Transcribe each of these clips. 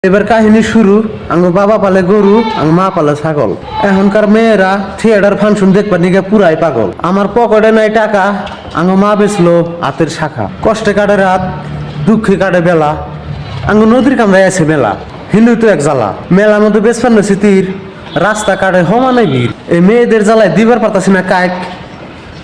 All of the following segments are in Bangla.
এবার কাহিনী শুরু। আঙ্গ বাবা পালে গরু, আঙ্গ মা পালে ছাগল। এখনকার মেয়েরা থিয়েটার ফাংশন দেখবার নিকে পুরাই পাগল। আমার পকেটে নাই টাকা, আঙ্গ মা বেচলো হাতের শাখা। কষ্টে কাটে রাত, দুঃখে কাটে বেলা, আঙ্গ নদীর কামড়াই আছে মেলা। হিন্দু তো এক জ্বালা, মেলার মধ্যে বেচপান না তীর, রাস্তা কাটে হমানে ভিড়। এই মেয়েদের জ্বালায় দিবার পারতাছি না কাইক।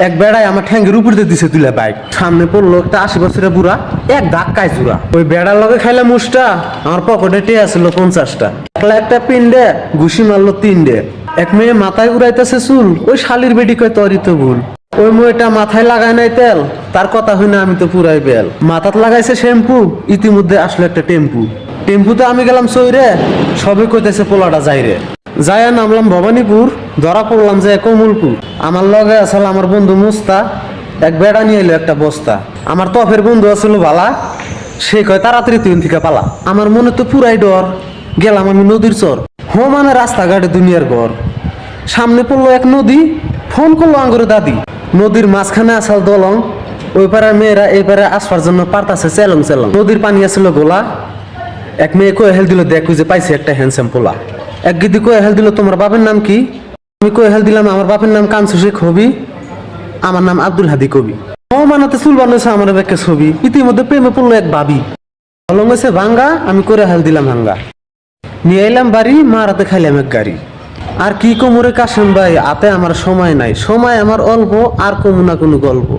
এক বেড়ায় আমার ঠ্যাঙ্গের উপর দিয়ে দিছে তুলে বাইক। সামনে পড়লো একটা 80 বছরের বুড়া, এক ধাক্কায় চূড়া। ওই বেড়ার লগে খাইলে মুষ্টা, আমার পকেটে টেয়া ছিল 50টা। একলা একটা পিন্ডে ঘুষি মারলো 3ডে। এক মেয়ে মাথায় উড়াইতেছে চুল, ওই শালির বেডি কয় তরি তো ভুল। ওই মেয়েটা মাথায় লাগায় নাই তেল, তার কথা হইনা আমি তো পুরাই বেল। মাথাত লাগাইছে শ্যাম্পু, ইতিমধ্যে আসলো একটা টেম্পু। টেম্পুতে আমি গেলাম সইরে, সবে কইতেছে পোলাটা যাইরে। যাইয়া নামলাম ভবানীপুর, ধরা পড়লাম যে কমলপুর। আমার লগে আসল আমার বন্ধু মুস্তা, এক বেড়া নিয়ে এলো একটা বস্তা। আমার তফের বন্ধু আসল ভালা, সে কয় তাড়াতাড়ি তুই থেকে পালা। আমার মনে তো পুরাই ডর, গেলাম আমি নদীর চর। মানে রাস্তাঘাটে দুনিয়ার ঘর। সামনে পড়লো এক নদী, ফোন করলো আঙ্গুরে দাদি। নদীর মাঝখানে আসাল দলং, ওই পাড়ার মেয়েরা এই পাড়ে আসবার জন্য পারতাছে চেলং চেলং। নদীর পানি আসলো গোলা, এক মেয়ে কয়ে হেল দিল, দেখ যে পাইছে একটা হ্যান্ডসাম পোলা। এক গিদি কয়ে হেল দিল, তোমার বাপের নাম কি? আমি কয়ে হেল দিলাম, আমার বাপের নাম কানসু শেখ হবি, আমার নাম আব্দুল হাদি কবি। ও মানাতে চুল বানাইছে আমার ব্যাকে ছবি। ইতিমধ্যে প্রেমে পড়লো এক ভাবি, অলং হয়েছে ভাঙ্গা, আমি করে হেল দিলাম হাঙ্গা। নিয়ে এলাম বাড়ি, মারাতে খাইলাম এক গাড়ি। আর কি কোমরে কাশেম ভাই, আতে আমার সময় নাই, সময় আমার অল্প, আর কমু না কোনো গল্প।